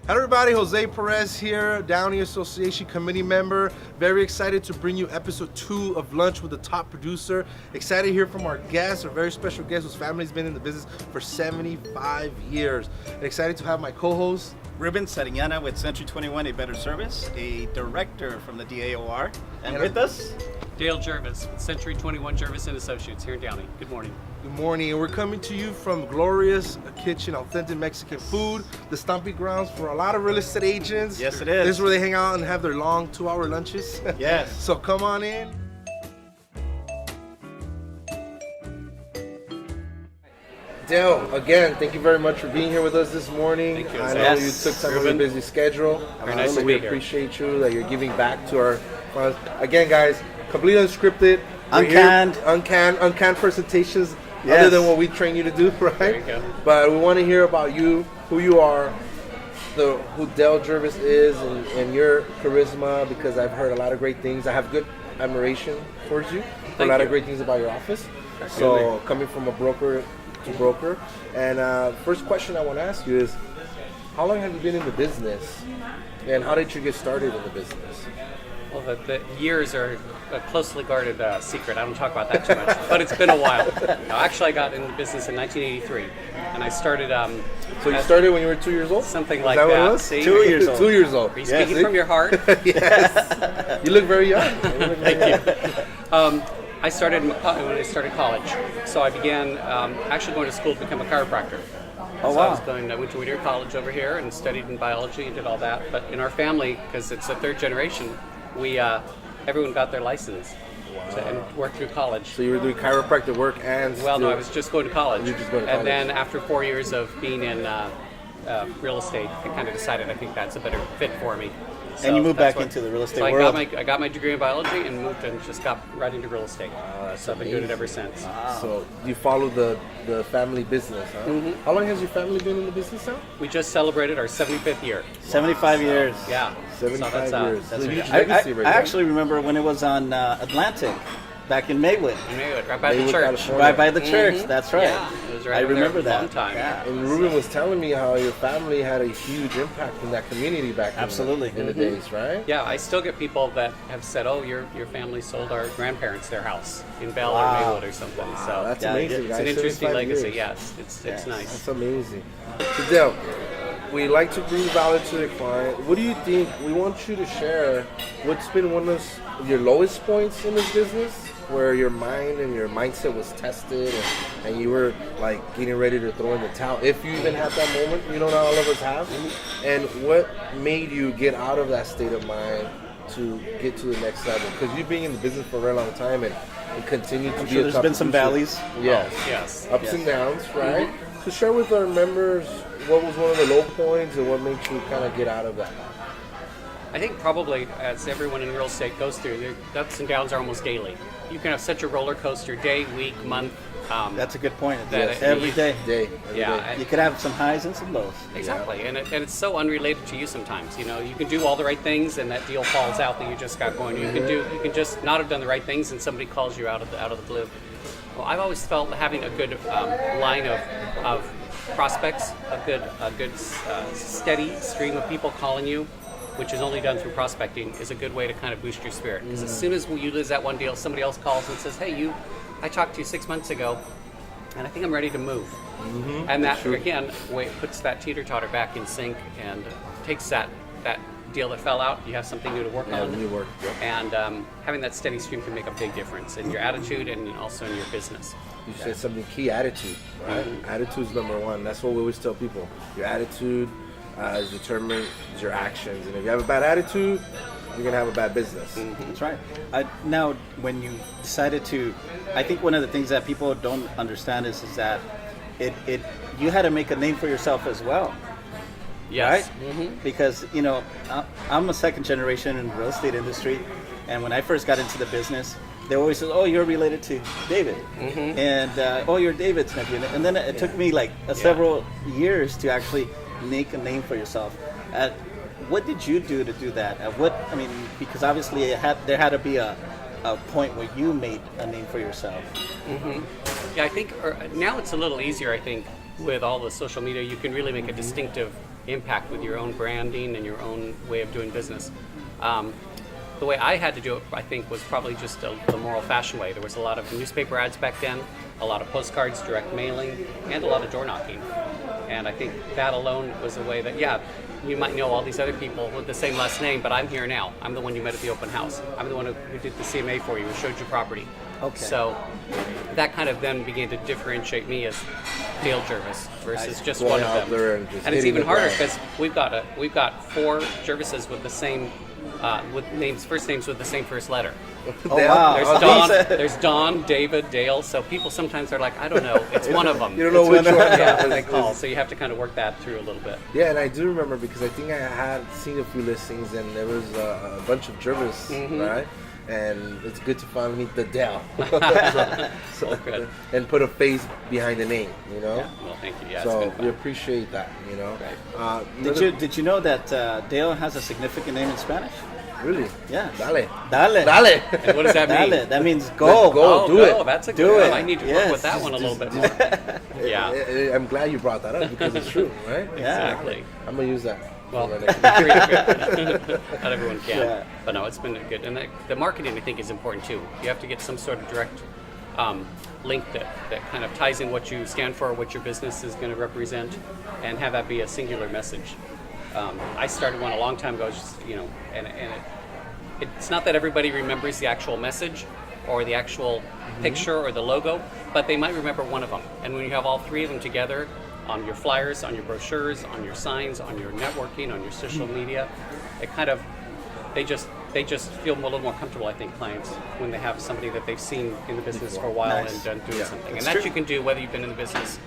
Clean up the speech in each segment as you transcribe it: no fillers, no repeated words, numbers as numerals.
Hello everybody, Jose Perez here, Downey Association committee member. Very excited to bring you episode 2 of Lunch with the Top Producer. Excited to hear from our guest, our very special guest whose family's been in the business for 75 years. And excited to have my co-host, Ruben Sariñana with Century 21, a better service, a director from the DAOR. And with us, Dale Jervis, Century 21 Jervis and Associates here in Downey. Good morning. Good morning, and we're coming to you from Glorious Kitchen, authentic Mexican food, the stomping grounds for a lot of real estate agents. Yes, it is. This is where they hang out and have their long 2-hour lunches. Yes. So come on in. Dale, again, thank you very much for being here with us this morning. Thank you. I know Yes. you took time from your busy schedule. Very nice to We be here. appreciate you that you're giving back to our fans. Again, guys, completely unscripted. We're Uncanned. here, uncanned presentations, Yes. other than what we train you to do, right? There you go. But we want to hear about you, who you are, who Dale Jervis is, and your charisma, because I've heard a lot of great things. I have good admiration towards you. For a Thank lot you. of great things about your office. So Absolutely. coming from a broker to broker. And first question I want to ask you is, how long have you been in the business? And how did you get started in the business? Well, the years are a closely guarded secret. I don't talk about that too much, but it's been a while. No, actually, I got in the business in 1983, and I started. So you started when you were 2 years old? Something Is like that. What that. it was? See? 2 years old. 2 years old. Are you speaking from your heart? Yes. You look very young. You look very young. I started when I started college, so I began actually going to school to become a chiropractor. Oh, So wow. I went to Whittier College over here and studied in biology and did all that. But in our family, because it's a third generation, we everyone got their license and worked through college. So you were doing chiropractic work and Well, no, still- I was just going to college. You were just going to And college. then after 4 years of being in real estate, I kind of decided I think that's a better fit for me. And you moved that's back into the real estate so world. I got my degree in biology and moved and just got right into real estate. So I've been doing it ever since. So you follow the family business, huh? Mm-hmm. How long has your family been in the business now? We just celebrated our 75th year. 75 years. Yeah. 75 so that's, years. That's So what you- it is. legacy right I there. actually remember when it was on Atlantic, back in Maywood, Right by the Maywood, church. California. right by the church. That's right. Yeah, it was right I over there remember a that. long time. Yeah. And Ruben was telling me how your family had a huge impact in that community back Absolutely. in the days, right? Yeah, I still get people that have said, "Oh, your family sold our grandparents their house in Bell Wow. or Maywood or something." Wow, so that's Yeah, amazing, it's guys. an interesting 75 legacy. years. Yes, it's nice. That's amazing. So Dale, we like to bring value to the client. What do you think? We want you to share what's been one of your lowest points in this business, where your mind and your mindset was tested and you were like getting ready to throw in the towel, if you even had that moment. You know, not all of us have. And what made you get out of that state of mind to get to the next level? Because you've been in the business for a very long time and continue to I'm be sure a there's top been some producer. valleys. Yes. Yes. Ups and downs, right? So share with our members what was one of the low points and what made you kind of get out of that. I think probably, as everyone in real estate goes through, the ups and downs are almost daily. You can have such a roller coaster day, week, month. That's a good point. That Yes. it- Every day. Every Yeah, day. and- You could have some highs and some lows. Exactly, and it's so unrelated to you sometimes. You know, you can do all the right things, and that deal falls out that you just got going. You can just not have done the right things, and somebody calls you out of the blue. Well, I've always felt having a good line of prospects, a good steady stream of people calling you, which is only done through prospecting, is a good way to kind of boost your spirit. Because as soon as you lose that one deal, somebody else calls and says, "Hey, I talked to you 6 months ago, and I think I'm ready to move." And that again puts that teeter-totter back in sync and takes that deal that fell out. You have something new to work on. new work. Yep. And having that steady stream can make a big difference in your attitude and also in your business. You said something key, attitude, right? Attitude's number one. That's what we always tell people. Your attitude is determined as your actions. And if you have a bad attitude, you're going to have a bad business. That's right. Now, when you decided to, I think one of the things that people don't understand is that you had to make a name for yourself as well. Yes. Right? Because, you know, I'm a second generation in the real estate industry, and when I first got into the business, they always said, "Oh, you're related to David," and "Oh, you're David's nephew." And then it took me like several years to actually make a name for yourself. What did you do to do that? Because obviously there had to be a point where you made a name for yourself. Yeah, I think now it's a little easier. I think with all the social media, you can really make a distinctive impact with your own branding and your own way of doing business. The way I had to do it, I think, was probably just the more old-fashioned way. There was a lot of newspaper ads back then, a lot of postcards, direct mailing, and a lot of door knocking. And I think that alone was a way that, yeah, you might know all these other people with the same last name, but I'm here now. I'm the one you met at the open house. I'm the one who did the CMA for you, who showed you property. Okay. So that kind of then began to differentiate me as Dale Jervis versus just Going one of out them. there and just And it's hitting even the harder ground. because we've got 4 Jervises with the same first names with the same first letter. Oh, wow. There's Don, David, Dale. So people sometimes are like, I don't know, it's one of them. You don't know which one. Yeah, what they call. So you have to kind of work that through a little bit. Yeah, and I do remember because I think I had seen a few listings and there was a bunch of Jervis, right? And it's good to finally meet the Dell. So, Good. and put a face behind the name, you know? Yeah, well, thank you. Yeah, So it's been we fun. appreciate that, you know? Right. Did you know that Dale has a significant name in Spanish? Really? Yeah. Dale. Dale. Dale. And what does that mean? Dale. That means go. Go. Oh, do go. it. That's a Do good it. one. I need to work Yes. with that one a little bit more. Yeah. I'm glad you brought that up because it's true, right? Yeah. Exactly. I'm going to use that. Well, for my next- not everyone can. Yeah. But no, it's been good. And the marketing, I think, is important too. You have to get some sort of direct link that kind of ties in what you stand for, what your business is going to represent, and have that be a singular message. I started one a long time ago, just, it's not that everybody remembers the actual message or the actual picture or the logo, but they might remember one of them. And when you have all 3 of them together, on your flyers, on your brochures, on your signs, on your networking, on your social media, it kind of they just feel a little more comfortable, I think, clients, when they have somebody that they've seen in the business for a while Nice. and done doing something. That's And that true. you can do whether you've been in the business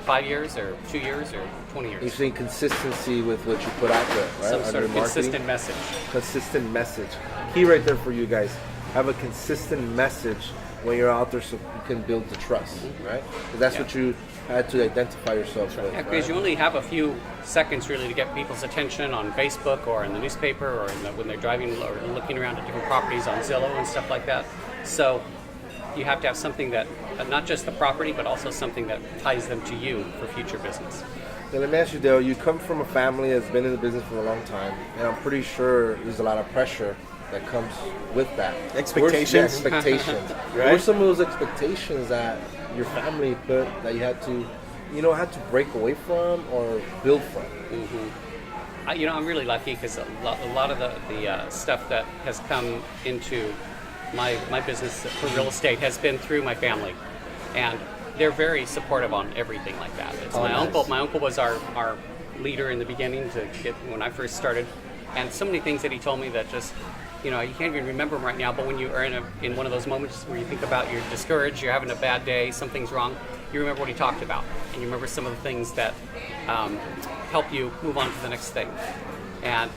5 years or 2 years or 20 You're years. saying consistency with what you put out there, right? Some On sort your of marketing. consistent message. Consistent message. Key right there for you guys. Have a consistent message when you're out there so you can build the trust, right? 'Cause that's Yeah. what you had to identify yourself with. Yeah, because you only have a few seconds really to get people's attention on Facebook or in the newspaper or when they're driving or looking around at different properties on Zillow and stuff like that. So you have to have something that, not just the property, but also something that ties them to you for future business. Now, let me ask you, Dale, you come from a family that's been in the business for a long time, and I'm pretty sure there's a lot of pressure that comes with that. Expectations. Expectations. What Right. were some of those expectations that your family put that you had to, had to break away from or build from? I'm really lucky because a lot of the stuff that has come into my business for real estate has been through my family, and they're very supportive on everything like that. It's my nice. uncle. My uncle was our leader in the beginning when I first started, and so many things that he told me that just, you can't even remember them right now. But when you are in one of those moments where you think about you're discouraged, you're having a bad day, something's wrong, you remember what he talked about, and you remember some of the things that help you move on to the next thing. And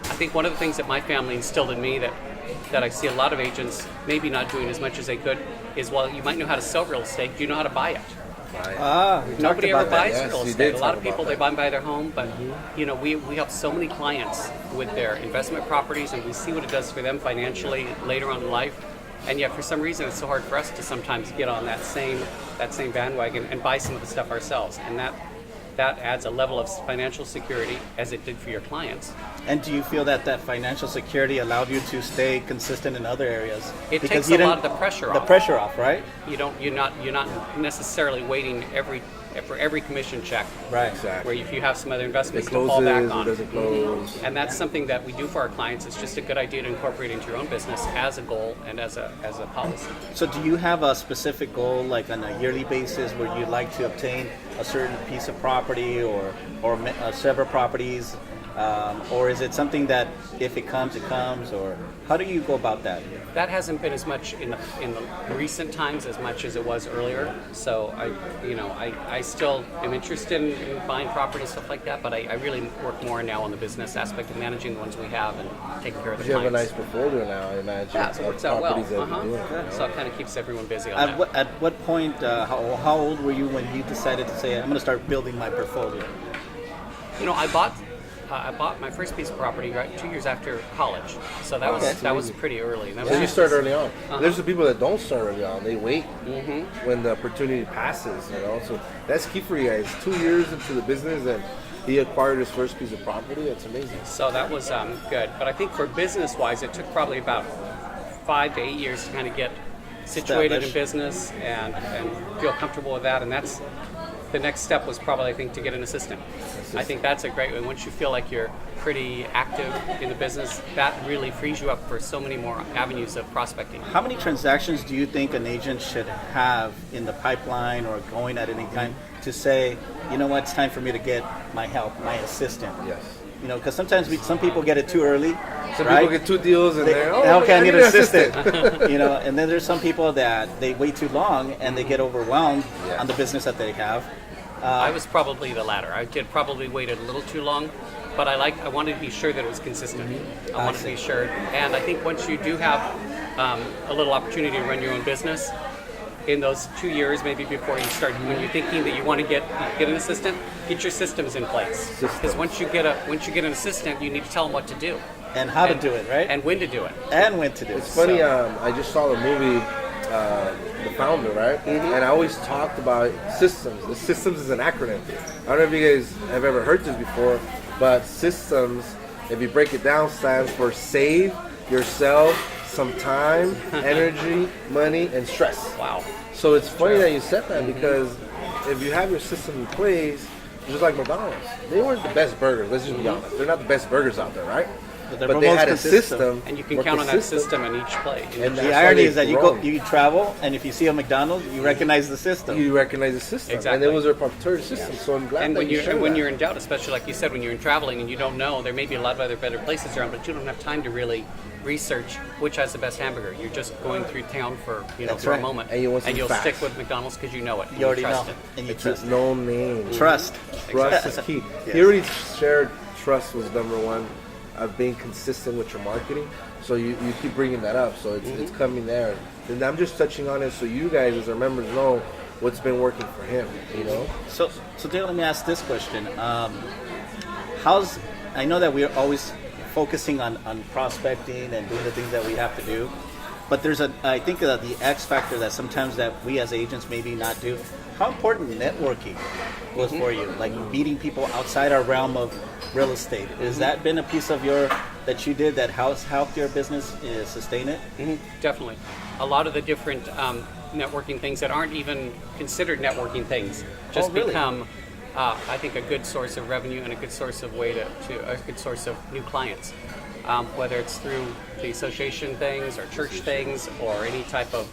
I think one of the things that my family instilled in me that I see a lot of agents maybe not doing as much as they could is, while you might know how to sell real estate, do you know how to buy it? Nobody ever buys Yes, real you estate. did A lot talk of people, about they that. buy their home, but we help so many clients with their investment properties, and we see what it does for them financially later on in life. And yet, for some reason, it's so hard for us to sometimes get on that same bandwagon and buy some of the stuff ourselves. And that adds a level of financial security, as it did for your clients. And do you feel that financial security allowed you to stay consistent in other areas? It Because takes you a didn't- lot of the pressure The off. pressure off, right? You're not necessarily waiting for every commission check. Right. Exactly. Where if you have some other It investments to closes, fall back it on. doesn't close. And that's something that we do for our clients. It's just a good idea to incorporate into your own business as a goal and as a policy. So do you have a specific goal, like on a yearly basis, where you'd like to obtain a certain piece of property or several properties? Or is it something that if it comes, it comes? Or how do you go about that? That hasn't been as much in the recent times as much as it was earlier. So I still am interested in buying property and stuff like that, but I really work more now on the business aspect of managing the ones we have and taking care of the You have a nice clients. portfolio now, I imagine. Yeah, so it of works out well. properties that you're doing, you know? So it kind of keeps everyone busy on that. At what point, how old were you when you decided to say, I'm going to start building my portfolio? I bought my first piece of property right 2 years after college, so that was pretty early. That So was you just- start early on. There's the people that don't start early on. They wait when the opportunity passes, So that's key for you guys. 2 years into the business, and he acquired his first piece of property. That's amazing. So that was good. But I think for business-wise, it took probably about 5 to 8 years to kind of get situated in business and feel comfortable with that. And that's the next step was probably, I think, to get an assistant. I think that's a great way. Once you feel like you're pretty active in the business, that really frees you up for so many more avenues of prospecting. How many transactions do you think an agent should have in the pipeline or going at any time to say, you know what, it's time for me to get my help, my assistant? Yes. You know, because sometimes some people get it too early. Some right? people get 2 deals and they're, okay, I need an assistant. You know, and then there's some people that they wait too long and they get overwhelmed on the business that they have. I was probably the latter. I did probably waited a little too long, but I wanted to be sure that it was consistent. I wanted to be sure. And I think once you do have a little opportunity to run your own business, in those 2 years, maybe before you start, when you're thinking that you want to get an assistant, get your systems in place. Because once you get an assistant, you need to tell them what to do and how to do it, right? And when to do it. And when to do it. It's funny. I just saw the movie, The Founder, right? And I always talked about systems. The systems is an acronym. I don't know if you guys have ever heard this before, but systems, if you break it down, stands for save yourself some time, energy, money, and stress. Wow. So it's funny that you said that because if you have your system in place, just like McDonald's, they weren't the best burgers. Let's just be honest. They're not the best burgers out there, right? But they had a system, and you can count on that system in each plate. And the irony is that you travel, and if you see a McDonald's, you recognize the system. You recognize the system, exactly. And it was their proprietary system. So I'm glad. And that when you're in doubt, especially like you said, when you're in traveling and you don't know, there may be a lot of other better places around, but you don't have time to really research which has the best hamburger. You're just going through town for a moment, and you'll fast. Stick with McDonald's because you know it. You already trust know, it. and you it's trust it. No name. Trust. Trust is key. Yes. He already shared trust was number one. Of being consistent with your marketing, so you keep bringing that up, so it's coming there. And I'm just touching on it so you guys as our members know what's been working for him, you know. So Dale, let me ask this question: I know that we're always focusing on prospecting and doing the things that we have to do, but there's I think the X factor that sometimes that we as agents maybe not do. How important networking was for you, like meeting people outside our realm of real estate? Has that been a piece of that you did that helped your business sustain it? Definitely. A lot of the different networking things that aren't even considered networking things just become, I think, a good source of revenue and a good source of a good source of new clients. Whether it's through the association things or church things or any type of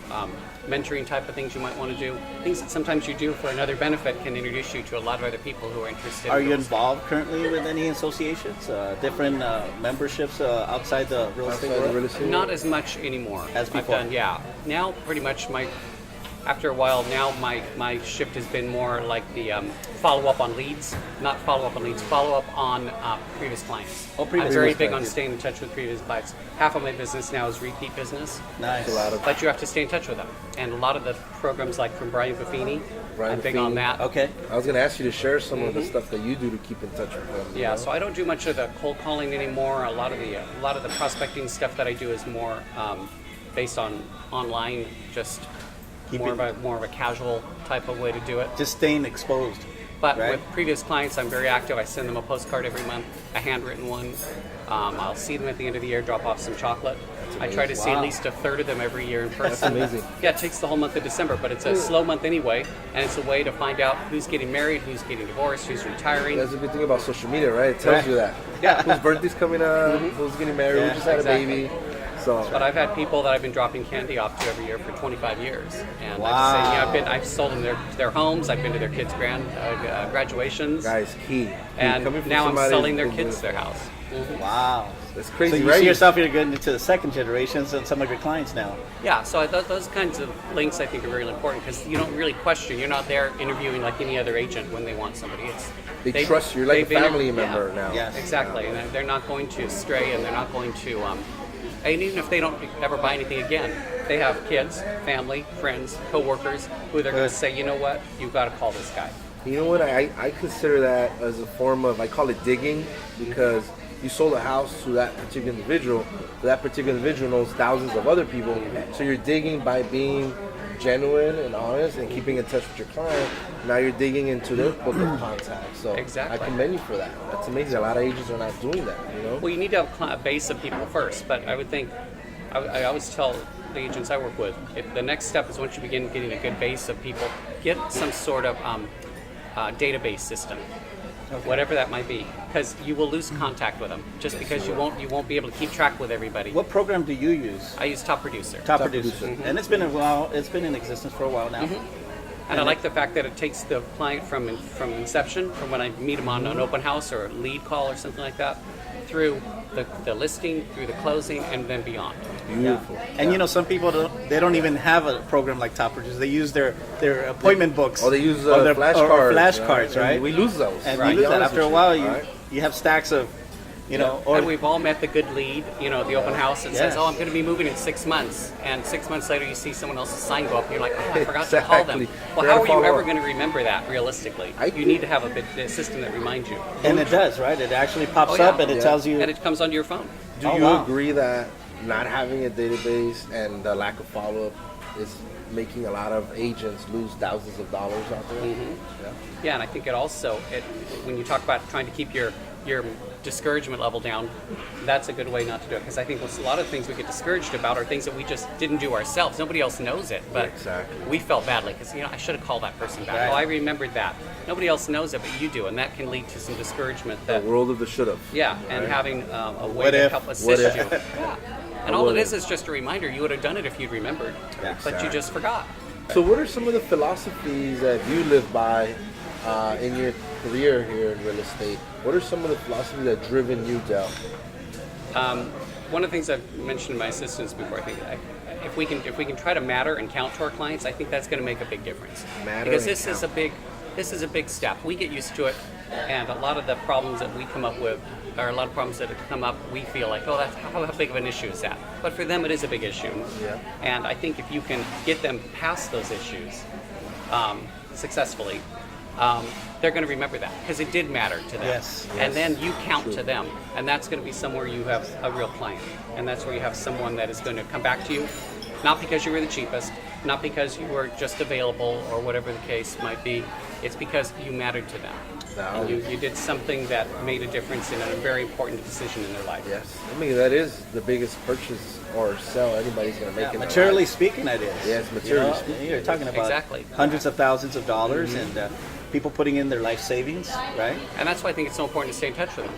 mentoring type of things you might want to do. Things that sometimes you do for another benefit can introduce you to a lot of other people who are interested. Are you involved currently with any associations, different memberships outside the real estate world? Not as much anymore. As before? I've done, now pretty much after a while now my shift has been more like the follow up on leads, not follow up on leads, follow up on previous clients. I'm very big on staying in touch with previous clients. Half of my business now is repeat business. Nice. But you have to stay in touch with them. And a lot of the programs like from Brian Buffini, I'm big on that. Okay. I was going to ask you to share some of the stuff that you do to keep in touch with them. Yeah, so I don't do much of the cold calling anymore. A lot of the prospecting stuff that I do is more based on online, just more of a casual type of way to do it. Just staying exposed. But with previous clients, I'm very active. I send them a postcard every month, a handwritten one. I'll see them at the end of the year, drop off some chocolate. I try to see at least a third of them every year in person. That's amazing. Yeah, it takes the whole month of December, but it's a slow month anyway, and it's a way to find out who's getting married, who's getting divorced, who's retiring. That's a good thing about social media, right? It tells you that. Yeah. Whose birthday's coming up, who's getting married, who just had a baby. So. But I've had people that I've been dropping candy off to every year for 25 years, and I've sold them their homes. I've been to their kids' graduations. Guys, key. And now I'm selling their kids their house. Wow, that's crazy. So you right? see yourself you're getting into the second generations and some of your clients now. Yeah, so those kinds of links I think are really important because you don't really question. You're not there interviewing like any other agent when they want somebody. They trust you. You're like a family member now. Yes. Exactly, and they're not going to stray, and they're not going to. And even if they don't ever buy anything again, they have kids, family, friends, co-workers who they're going to say, you know what, you've got to call this guy. You know what? I consider that as a form of, I call it digging, because you sold a house to that particular individual. That particular individual knows thousands of other people. So you're digging by being genuine and honest and keeping in touch with your client, now you're digging into their book of contacts. So Exactly. I commend you for that. That's amazing. A lot of agents are not doing that, you know? Well, you need to have a base of people first, but I would think, I always tell the agents I work with, if the next step is once you begin getting a good base of people, get some sort of database system, whatever that might be, because you will lose contact with them just because you won't be able to keep track with everybody. What program do you use? I use Top Producer. Top Producer. And it's been a while. It's been in existence for a while now. And I like the fact that it takes the client from inception, from when I meet them on an open house or a lead call or something like that, through the listing, through the closing, and then beyond. Beautiful. And you know, some people don't even have a program like Top Producer. They use their appointment books. Or they use or their flashcards. right? And we lose those. And right? you lose that. After a while, Right? you have stacks of, you know, And we've all met the good lead, you know, the open house that says, Yes. "Oh, I'm going to be moving in 6 months," and 6 months later, you see someone else's sign go up, and you're like, "Oh, I forgot to call them." Exactly. Well, You're how gonna are you follow ever up. going to remember that realistically? You need to have a system that reminds you. and it does, right? It actually pops Oh, yeah. up and it Yeah. tells you. And it comes onto your phone. Do Oh, you wow. agree that not having a database and the lack of follow-up is making a lot of agents lose thousands of dollars out there? Yeah. Yeah, and I think it also, when you talk about trying to keep your discouragement level down, that's a good way not to do it. Because I think a lot of things we get discouraged about are things that we just didn't do ourselves. Nobody else knows it, but Exactly. we felt badly because, you know, I should have called that person back. Right. Oh, I remembered that. Nobody else knows it, but you do, and that can lead to some discouragement. The That world of the should-have. Yeah, and having a way What to if? help What assist if? you. Yeah. And all it is just a reminder. You would have done it if you'd remembered, Yeah, but you exactly. just forgot. So what are some of the philosophies that you live by in your career here in real estate? What are some of the philosophies that have driven you down? One of the things I've mentioned to my assistants before, I think, if we can try to matter and count to our clients, I think that's going to make a big difference. Matter Because and this is a big step. We get used to it, and a lot of the problems that we come up with, or a lot of problems that have come up, we feel like, oh, that's how big of an issue is that? But for them, it is a big issue. Yeah. And I think if you can get them past those issues successfully, they're going to remember that because it did matter to them. Yes. And then you count to them, and that's going to be somewhere you have a real client, and that's where you have someone that is going to come back to you, not because you were the cheapest, not because you were just available or whatever the case might be. It's because you mattered to them. And you did something that made a difference in a very important decision in their life. Yes. I mean, that is the biggest purchase or sell anybody's going to make in their Materially life. speaking, it is. Yes, materially You know, speaking. You're talking about Exactly. hundreds of thousands of dollars and people putting in their life savings, right? And that's why I think it's so important to stay in touch with them.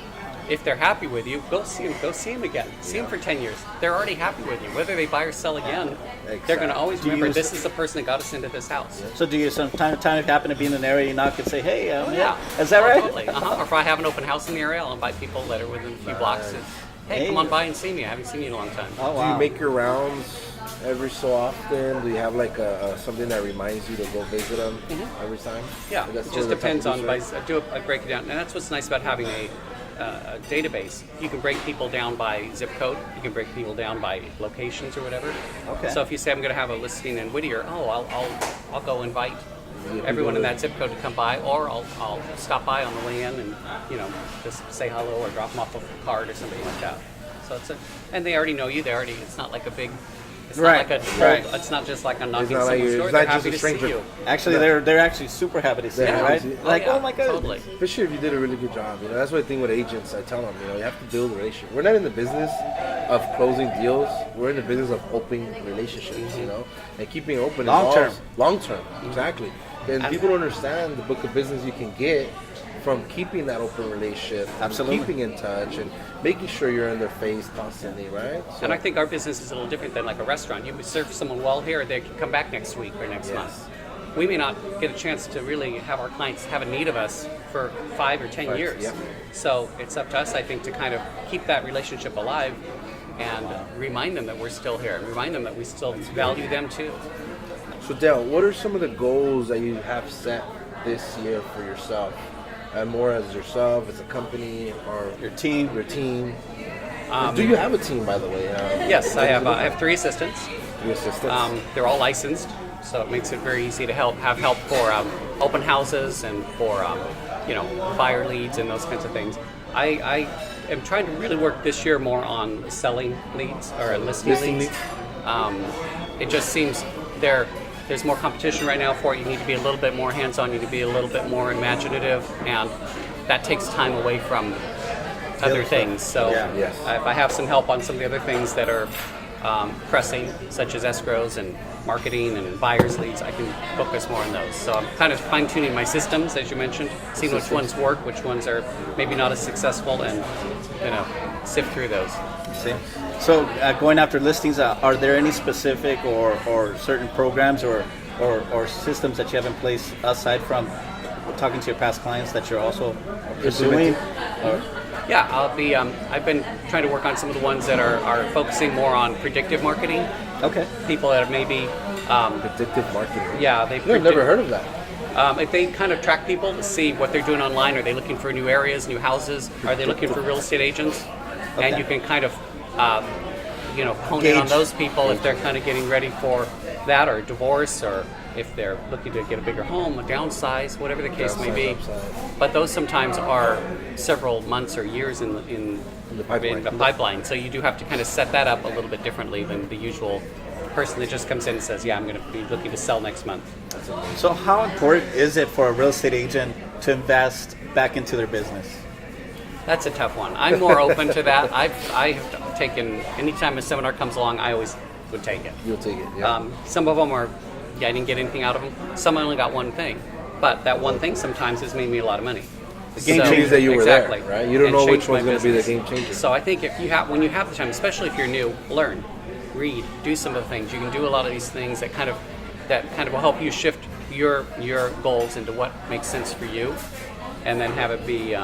If they're happy with you, go see them. Go see them again. See them for 10 years. They're already happy with you. Whether they buy or sell again, they're going to always Do you remember use- this is the person that got us into this house. So do you sometimes happen to be in an area you knock and say, hey, Yeah. is that right? Totally. Or if I have an open house in the area, I'll invite people that are within a few blocks. And, hey, come on by and see me. I haven't seen you in a long time. Oh, Do wow. you make your rounds every so often? Do you have like something that reminds you to go visit them every time? Yeah, Like that's it sort just of the depends type on. of research? I break it down, and that's what's nice about having a database. You can break people down by zip code. You can break people down by locations or whatever. Okay. So if you say I'm going to have a listing in Whittier, I'll go invite everyone in that zip code to come by, or I'll stop by on the way in and just say hello or drop them off a card or something like that. So and they already know you. It's not like a big. It's Right, not like right. It's not just like I'm knocking not like someone's it's door. not They're just happy a to stranger. see you. Actually, they're actually super happy to see They're you, happy right? to see you. Like, yeah, oh my God. totally. Especially if you did a really good job. That's what I think with agents. I tell them, you have to build a relationship. We're not in the business of closing deals. We're in the business of opening relationships, and keeping open. Long term. Long term, exactly. And people don't understand the book of business you can get from keeping that open relationship, Absolutely. keeping in touch, and making sure you're in their face constantly, right? So, And I think our business is a little different than like a restaurant. You serve someone well here, they can come back next week or next month. We may not get a chance to really have our clients have a need of us for 5 or 10 years. Yep. So it's up to us, I think, to kind of keep that relationship alive and remind them that we're still here, and remind them that we still value them too. So Dale, what are some of the goals that you have set this year for yourself? And more as yourself, as a company, or Your team. Your team. Do you have a team, by the way? Yes, I have 3 assistants. 3 assistants. They're all licensed, so it makes it very easy to have help for open houses and for buyer leads and those kinds of things. I am trying to really work this year more on selling leads or listing leads. It just seems there's more competition right now for it. You need to be a little bit more hands-on. You need to be a little bit more imaginative, and that takes time away from other things. So Yes. if I have some help on some of the other things that are pressing, such as escrows and marketing and buyer's leads, I can focus more on those. So I'm kind of fine-tuning my systems, as you mentioned, seeing which ones work, which ones are maybe not as successful, and sift through those. See? So going after listings, are there any specific or certain programs or systems that you have in place aside from talking to your past clients that you're also pursuing? Yeah, I've been trying to work on some of the ones that are focusing more on predictive marketing. Okay. People that are maybe Predictive marketing. yeah, I've never heard of that. if they kind of track people to see what they're doing online. Are they looking for new areas, new houses? Are they looking for real estate agents? Okay. And you can kind of hone in on Gauge. those people if they're kind of getting ready for that, or divorce, or if they're looking to get a bigger home, a downsize, whatever the case may be. But those sometimes are several months or years in the pipeline. the pipeline. So you do have to kind of set that up a little bit differently than the usual person that just comes in and says, yeah, I'm going to be looking to sell next month. So how important is it for a real estate agent to invest back into their business? That's a tough one. I'm more open to that. I have taken, anytime a seminar comes along, I always would take it. You'll take it. Yeah. Some of them are, I didn't get anything out of them. Some I only got one thing. But that one thing sometimes has made me a lot of money. The game changer that you were exactly. there, right? You don't And know which changed one's my going to be the business. game changer. So I think when you have the time, especially if you're new, learn, read, do some of the things. You can do a lot of these things that kind of will help you shift your goals into what makes sense for you, and then have it be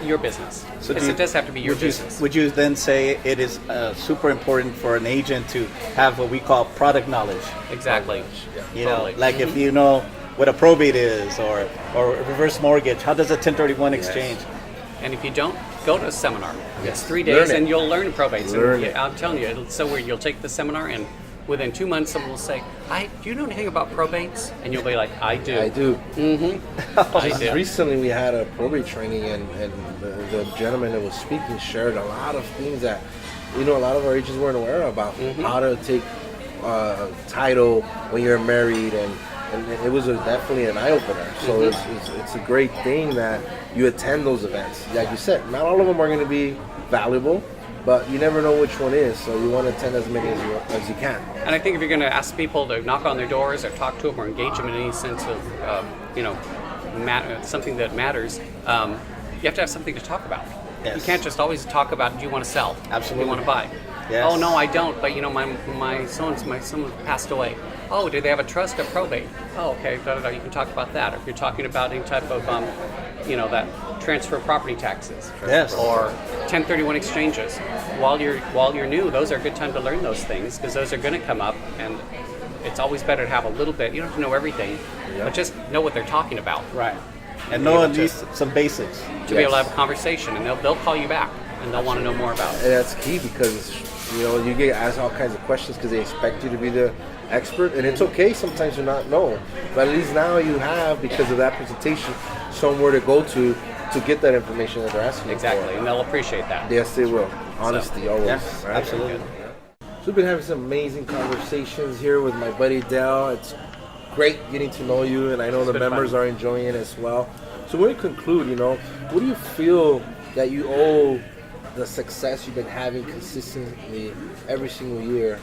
your business. So Because it does have to be your business. Would you then say it is super important for an agent to have what we call product knowledge? Exactly. You Totally. know, like if you know what a probate is, or a reverse mortgage, how does a 1031 exchange? And if you don't, go to a seminar. Yes. It's 3 Learn days, it. and you'll learn probates. Learn And it. I'm telling you, it's so weird. You'll take the seminar, and within 2 months, someone will say, do you know anything about probates? And you'll be like, I do. I do. I do. Recently, we had a probate training, and the gentleman that was speaking shared a lot of things that a lot of our agents weren't aware about. How to take title when you're married, and it was definitely an eye opener. So it's a great thing that you attend those events. Like you said, not all of them are going to be valuable, but you never know which one is. So you want to attend as many as you can. And I think if you're going to ask people to knock on their doors or talk to them or engage them in any sense of, something that matters, you have to have something to talk about. Yes. You can't just always talk about, do you want to sell? Absolutely. Do you want to buy? Yes. Oh, no, I don't, but my son passed away. Oh, do they have a trust or probate? Oh, okay, da-da-da. You can talk about that. Or if you're talking about any type of, that transfer of property taxes, Yes. or 1031 exchanges. While you're new, those are a good time to learn those things, because those are going to come up, and it's always better to have a little bit. You don't have to know everything, but just know what they're talking about. Right. And know at least some basics. To be able to have a conversation, and they'll call you back, and they'll want to know more about it. And that's key, because you get asked all kinds of questions because they expect you to be the expert, and it's okay sometimes to not know, but at least now you have, because of that presentation, somewhere to go to get that information that they're asking Exactly, for. and they'll appreciate that. Yes, they will. Honesty, always. Yeah, right? absolutely. So we've been having some amazing conversations here with my buddy Dell. It's great getting to know you, and I know the been members fun. are enjoying it as well. So when we conclude, what do you feel that you owe the success you've been having consistently every single year?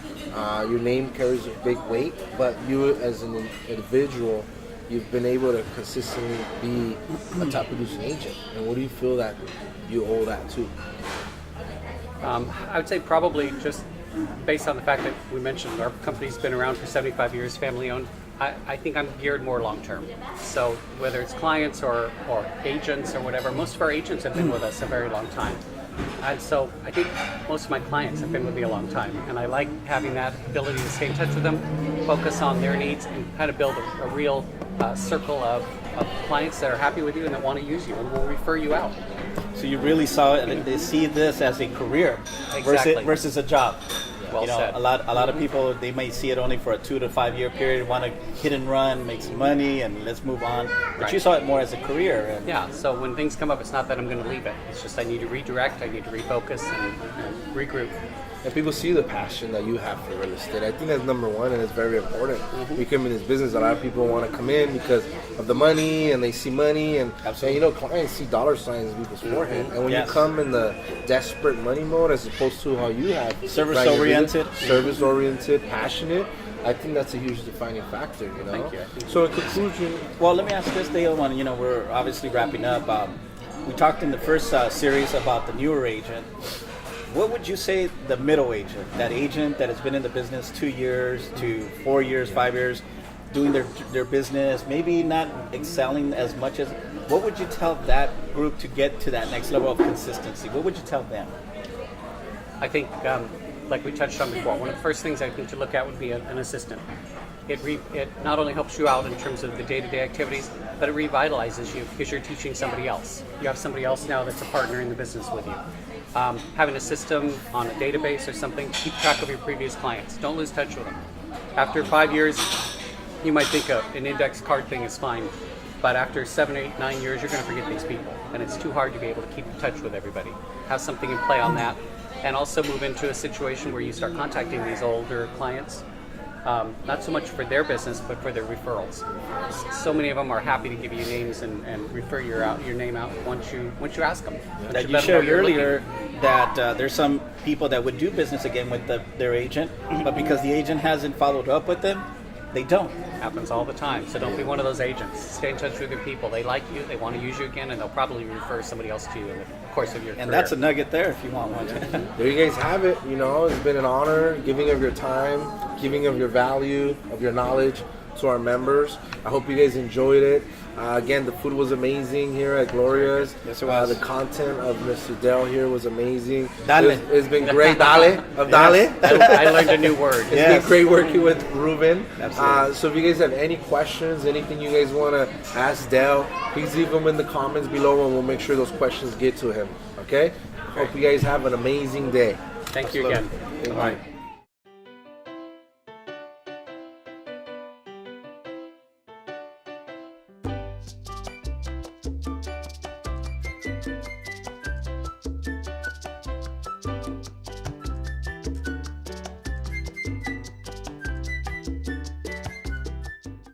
Your name carries a big weight, but you as an individual, you've been able to consistently be a top producing agent. And what do you feel that you owe that to? I would say probably just based on the fact that we mentioned our company's been around for 75 years, family owned. I think I'm geared more long term. So whether it's clients or agents or whatever, most of our agents have been with us a very long time. And so I think most of my clients have been with me a long time. And I like having that ability to stay in touch with them, focus on their needs, and kind of build a real circle of clients that are happy with you and that want to use you and will refer you out. So you really saw it, and they see this as a career Exactly. versus a job. Well said. A lot of people, they may see it only for a 2 to 5 year period, want to hit and run, make some money, and let's move on. But Right. you saw it more as a career. And Yeah, so when things come up, it's not that I'm going to leave it. It's just I need to redirect, I need to refocus, and regroup. And people see the passion that you have for real estate. I think that's number one, and it's very important. You come in this business, a lot of people want to come in because of the money, and they see money, and Absolutely. you know, clients see dollar signs in people's forehead. And when Yes. you come in the desperate money mode, as opposed to how you have Service-oriented. service-oriented, passionate, I think that's a huge defining factor. You know. Thank you. I think So in conclusion, Well, let me ask this, Dale. When we're obviously wrapping up. We talked in the first series about the newer agent. What would you say the middle agent, that agent that has been in the business 2 years to 4 years, 5 years, doing their business, maybe not excelling as much as, what would you tell that group to get to that next level of consistency? What would you tell them? I think, like we touched on before, one of the first things I think to look at would be an assistant. It not only helps you out in terms of the day-to-day activities, but it revitalizes you because you're teaching somebody else. You have somebody else now that's a partner in the business with you. Having a system on a database or something, keep track of your previous clients. Don't lose touch with them. After 5 years, you might think an index card thing is fine, but after 7, 8, 9 years, you're going to forget these people, and it's too hard to be able to keep in touch with everybody. Have something in play on that, and also move into a situation where you start contacting these older clients. Not so much for their business, but for their referrals. So many of them are happy to give you names and refer your name out once you ask them. That you shared earlier that there's some people that would do business again with their agent, but because the agent hasn't followed up with them, they don't. Happens all the time. So don't be one of those agents. Stay in touch with your people. They like you, they want to use you again, and they'll probably refer somebody else to you in the course of your career. And that's a nugget there if you want one. there you guys have it. You know, it's been an honor giving of your time, giving of your value, of your knowledge to our members. I hope you guys enjoyed it. Again, the food was amazing here at Gloria's. Yes, it was. The content of Mr. Dell here was amazing. Dale. It's been great. Dale. Of Dale. I learned a new word. It's been great working with Ruben. Absolutely. So if you guys have any questions, anything you guys want to ask Dell, please leave them in the comments below, and we'll make sure those questions get to him. Okay? Hope you guys have an amazing day. Thank you again. Bye.